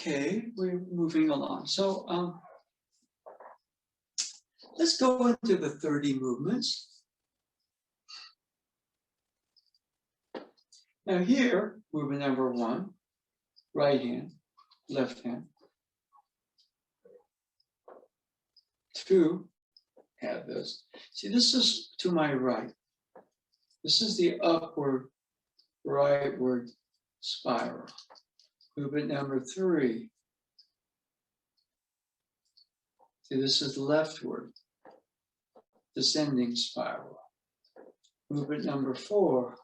Okay, we're moving along. So let's go into the 30 movements. Now here, movement number 1, right hand, left hand. 2, add this. See, this is to my right. This is the upward, rightward spiral. Movement number 3. See, this is leftward, descending spiral. Movement number 4.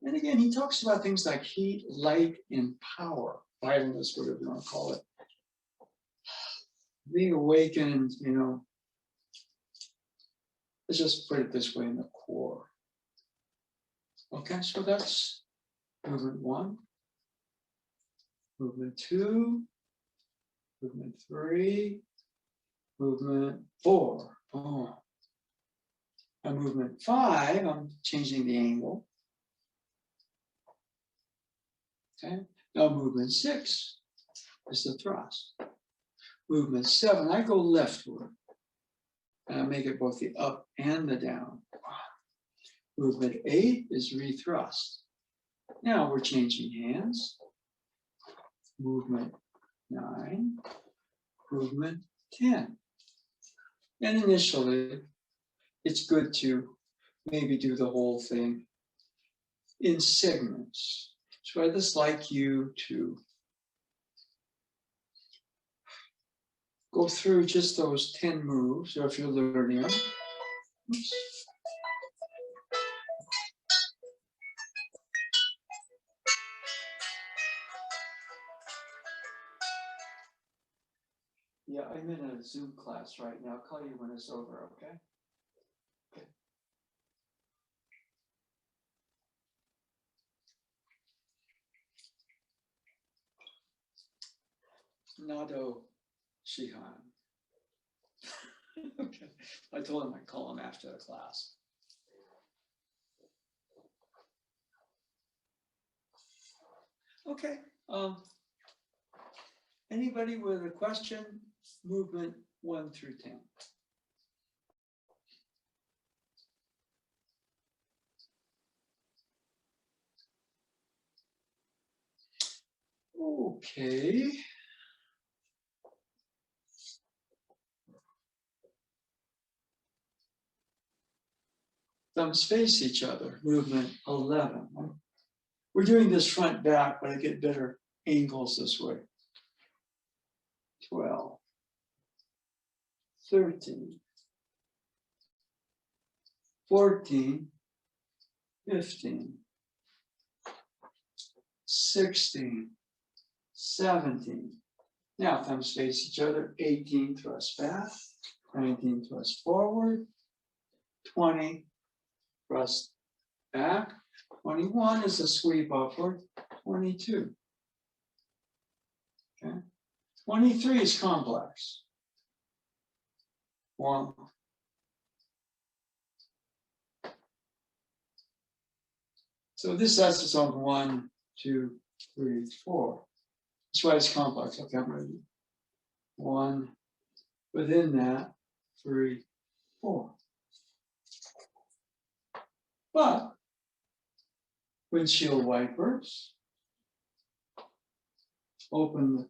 And again, he talks about things like heat, light, and power. Violence, whatever you want to call it. Being awakened, let's just put it this way, in the core. Okay, so that's movement 1, movement 2, movement 3, movement 4. Oh. And movement 5, I'm changing the angle. Okay, now movement 6 is the thrust. Movement 7, I go leftward. And I make it both the up and the down. Movement 8 is rethrust. Now we're changing hands. Movement 9, movement 10. And initially, it's good to maybe do the whole thing in segments. So I'd just like you to go through just those 10 moves, or if you're learning them. Oops. Yeah, I'm in a Zoom class right now. I'll call you when it's over, okay? Okay. Nado Shihan. Okay. I told him I'd call him after the class. Okay. Anybody with a question? Movement 1 through 10. Okay. Thumbs face each other, movement 11. We're doing this front back, but I get better angles this way. 12, 13, 14, 15, 16, 17. Now thumbs face each other, 18 thrust back, 19 thrust forward, 20 thrust back, 21 is a sweep upward, 22. Okay, 23 is complex. 1. So this has its own 1, 2, 3, 4. That's why it's complex. Okay, I'm ready. 1, within that, 3, 4. But windshield wipers, close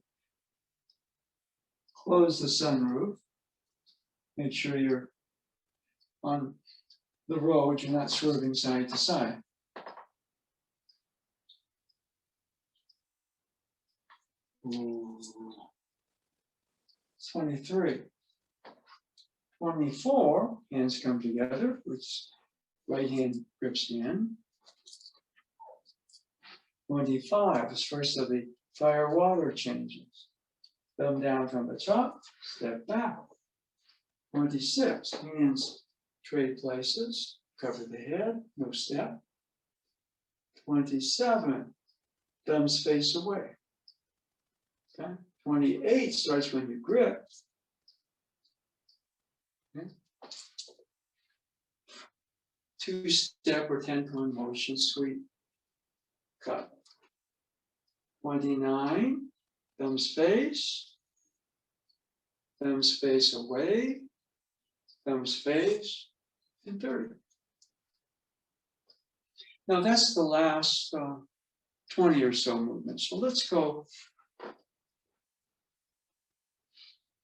the sunroof, make sure you're on the road, you're not swerving side to side. Ooh. 23. 24, hands come together, which right hand grips in. 25 is first of the fire water changes. Thumb down from the top, step back. 26, hands trade places, cover the head, no step. 27, thumbs face away. Okay. 28 starts when you grip. Okay. 2-step or 10-tone motion sweep, cut. 29, thumb space away, thumb space, and 30. Now that's the last 20 or so movements. So let's go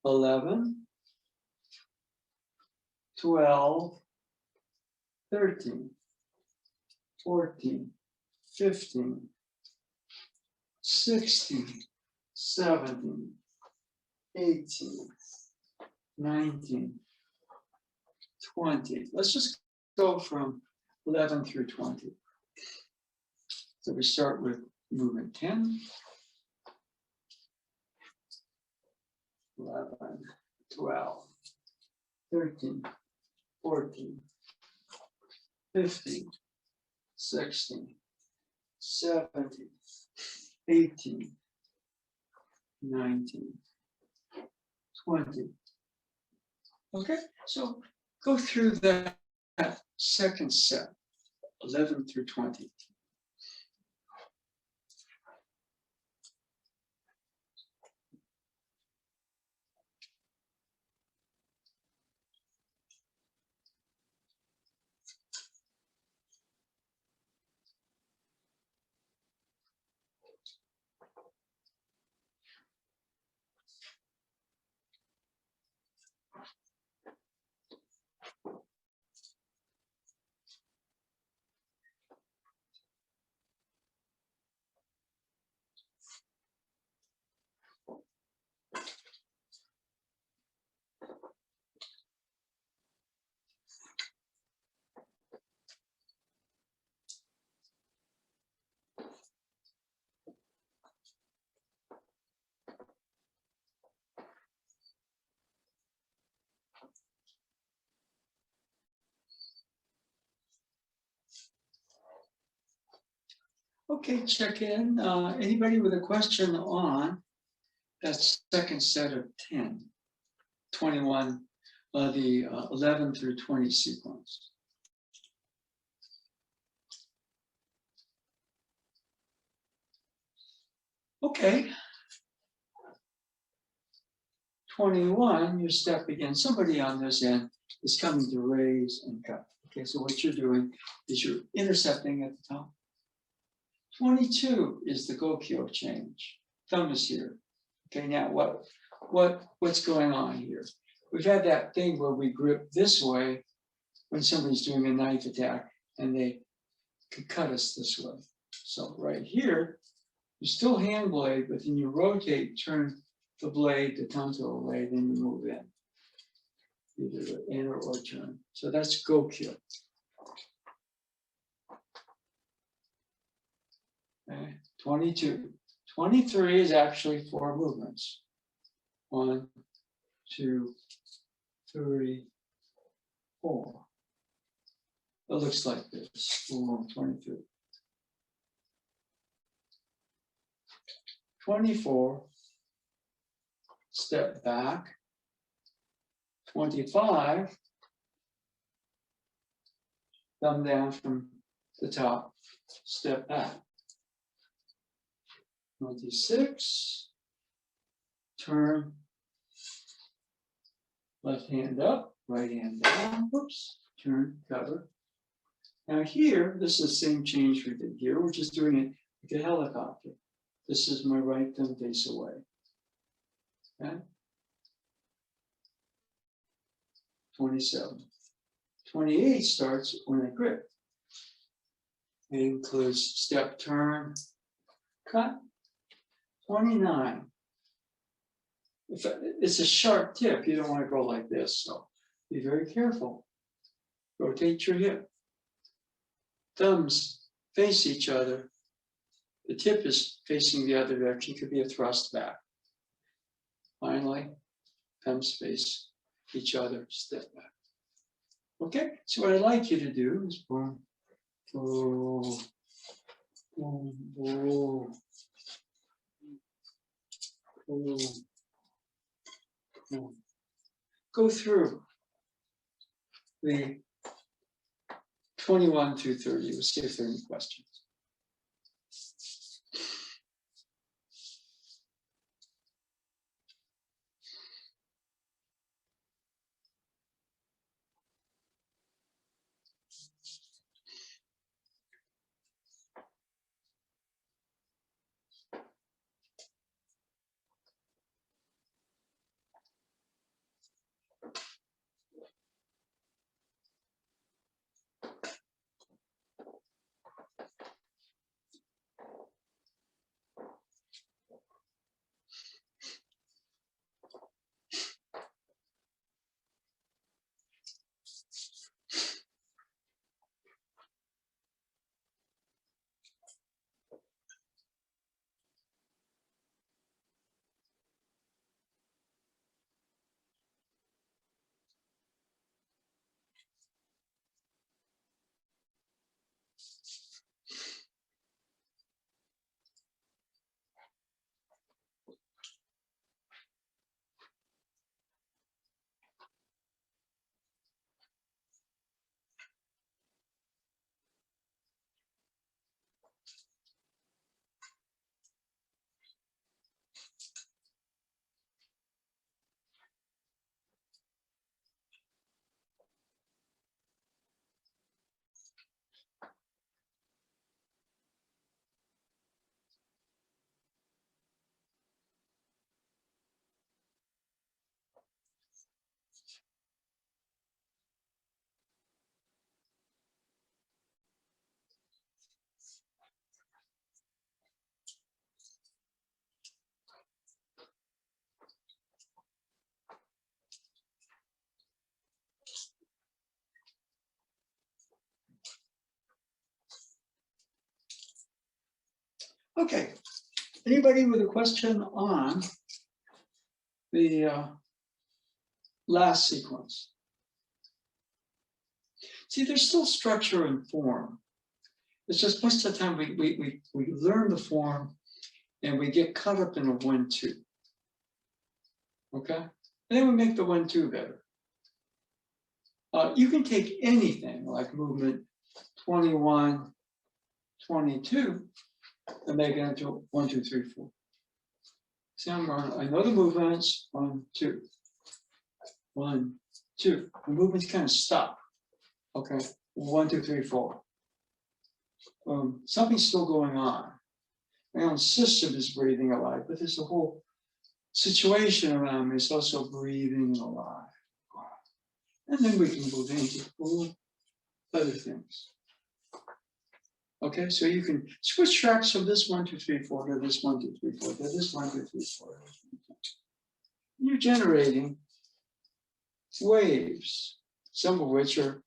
11, 12, 13, 14, 15, 16, 17, 18, 19, 20. Let's just go from 11 through 20. So we start with movement 10, 11, 12, 13, 14, 15, 16, 17, 18, 19, 20. Okay, so go through that second set, 11 through 20. Okay, check in. Anybody with a question on that second set of 10, 21, the 11 through 20 sequence? Okay. 21, you step again. Somebody on this end is coming to raise and cut. Okay, so what you're doing is you're intercepting at the top. 22 is the Gokyo change. Thumb is here. Okay, now what's going on here? We've had that thing where we grip this way when somebody's doing a knife attack and they can cut us this way. So right here, you still hand blade, but then you rotate, turn the blade, the tanto away, then you move in. Either enter or turn. So that's Gokyo. Okay, 22. 23 is actually 4 movements. 1, 2, 3, 4. It looks like this. 23. 24. Step back. 25. Thumb down from the top. Step back. 26, turn, left hand up, right hand down, whoops, turn, cover. Now here, this is the same change we did here, we're just doing it like a helicopter. This is my right thumb face away. Okay? 27. 28 starts when I grip. It includes step, turn, cut. 29. If it's a sharp tip, you don't want to go like this, so be very careful. Rotate your hip. Thumbs face each other. The tip is facing the other direction. It could be a thrust back. Finally, thumbs face each other, step back. Okay, so what I'd like you to do is boom, boom, boom, boom. Go through the 21 through 30. We'll see if there are any questions. Okay, anybody with a question on the last sequence? See, there's still structure and form. It's just most of the time we learn the form and we get caught up in a 1-2. Okay? And then we make the 1-2 better. You can take anything like movement 21, 22, and make it into 1, 2, 3, 4. See, I know the movements, 1, 2, 1, 2. The movements kind of stop. Okay, 1, 2, 3, 4. Something's still going on. My own system is breathing alive, but there's a whole situation around me is also breathing alive. And then we can move into other things. Okay, so you can switch tracks from this 1, 2, 3, 4 to this 1, 2, 3, 4 to this 1, 2, 3, 4. You're generating waves, some of which are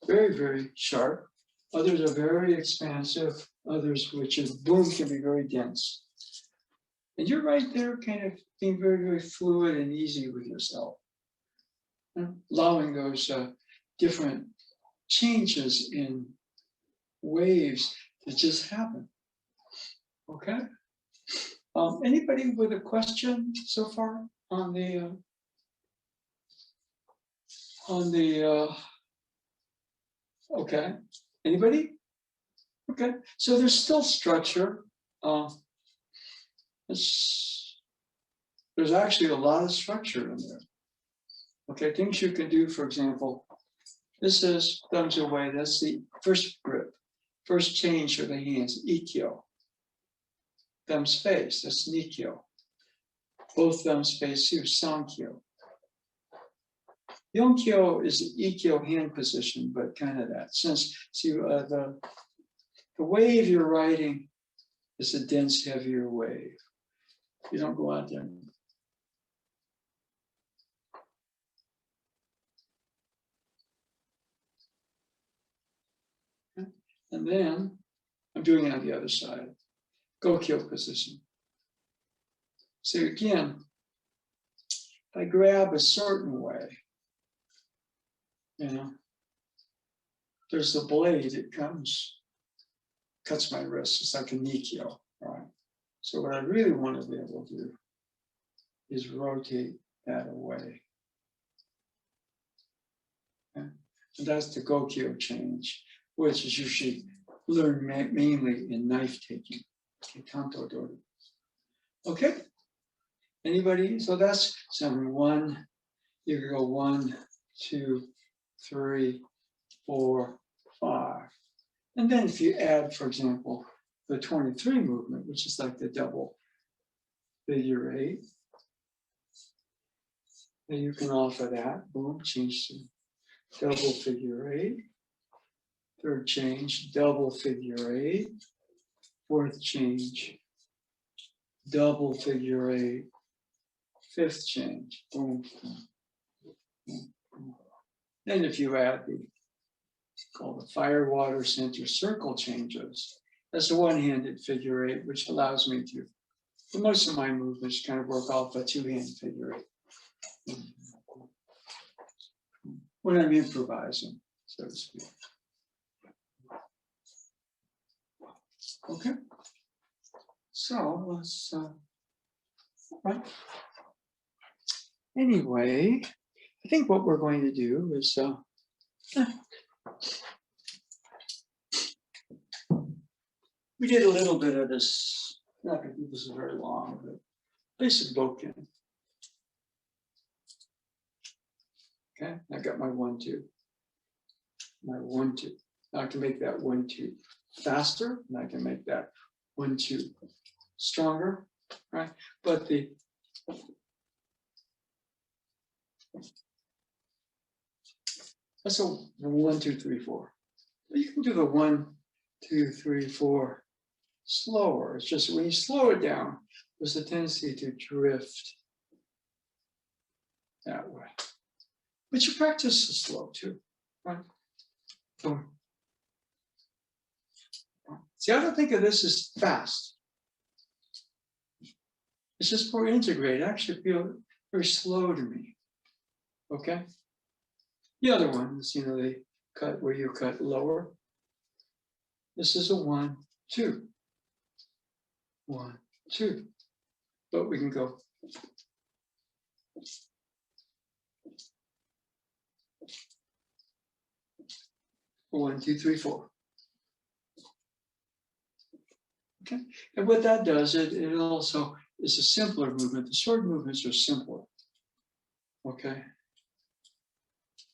very, very sharp. Others are very expansive. Others, which is boom, can be very dense. And you're right there, kind of being very, very fluid and easy with yourself, allowing those different changes in waves to just happen. Okay. Anybody with a question so far on the okay? Anybody? Okay. So there's still structure. There's actually a lot of structure in there. Okay, things you can do, for example, this is thumbs away. That's the first grip. First change for the hands, ikkyo. Thumbs face, that's nikyo. Both thumbs face here, sankyo. Yonkyo is the ikkyo hand position, but kind of that. Since see, the wave you're riding is a dense, heavier wave. You don't go out there. And then I'm doing it on the other side. Gokyo position. So again, if I grab a certain way, there's the blade, it comes, cuts my wrist. It's like a nikyo, right? So what I really want to be able to do is rotate that away. Okay? And that's the Gokyo change, which is usually learned mainly in knife taking. Tanto dori. Okay? Anybody? So that's 1. You can go 1, 2, 3, 4, 5. And then if you add, for example, the 23 movement, which is like the double figure 8, then you can offer that. Boom, change to double figure 8. Third change, double figure 8. Fourth change, double figure 8. Fifth change, boom, boom, boom, boom. Then if you add the called the fire, water, center, circle changes, that's a one-handed figure 8, which allows me to, for most of my movements, kind of work off a two-hand figure 8. When I'm improvising, so to speak. Okay. So let's, right. Anyway, I think what we're going to do is, we did a little bit of this, not going to do this very long, but basic bokken. Okay, I got my 1, 2. My 1, 2. Now I can make that 1, 2 faster, and I can make that 1, 2 stronger, right? But that's a 1, 2, 3, 4. But you can do the 1, 2, 3, 4 slower. It's just when you slow it down, there's a tendency to drift that way. But you practice slow too, right? Boom. See, I don't think of this as fast. It's just more integrated. Actually feel very slow to me. Okay. The other one is, they cut where you cut lower. This is a 1, 2. 1, 2. But we can go. One, two, three, four. Okay. And what that does, it also is a simpler movement. The sword movements are simpler. Okay.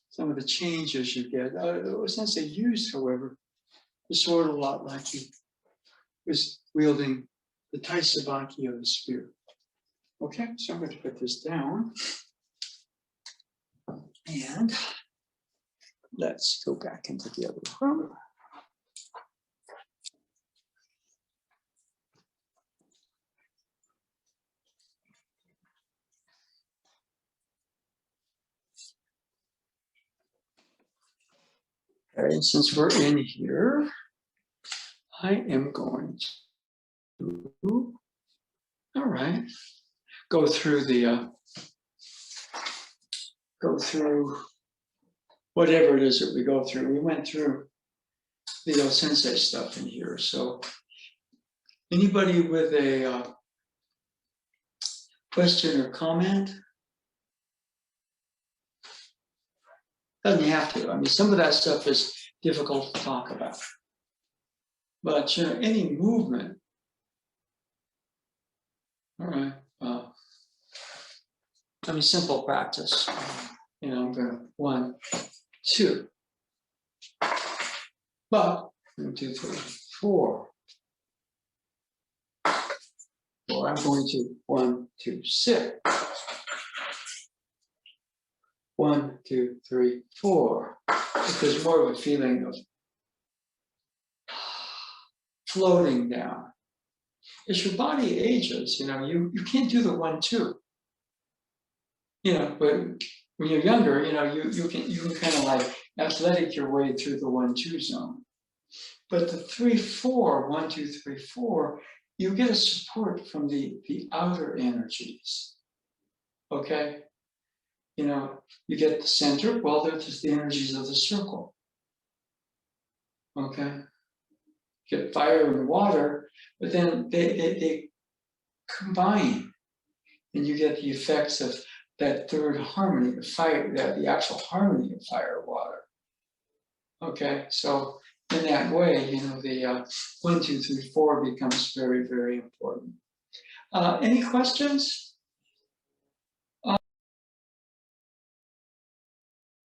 Some of the changes you get, since they used, however, the sword a lot like he was wielding the taisabaki of the spear. Okay, so I'm going to put this down. And let's go back into the other room. Okay, since we're in here, I am going to, all right, go through whatever it is that we go through. We went through the sensei stuff in here. So anybody with a question or comment? Doesn't have to. I mean, some of that stuff is difficult to talk about. But any movement. All right. I mean, simple practice. I'm going to 1, 2. But 1, 2, 3, 4. Or I'm going to 1, 2, 6. 1, 2, 3, 4. If there's more of a feeling of floating down. As your body ages, you can't do the 1, 2. But when you're younger, you can kind of like athletic your way through the 1, 2 zone. But the 3, 4, 1, 2, 3, 4, you get a support from the outer energies. Okay? You get the center, well, there's the energies of the circle. Okay? You get fire and water, but then they combine, and you get the effects of that third harmony, the fire, the actual harmony of fire, water. Okay, so in that way, the 1, 2, 3, 4 becomes very, very important. Any questions?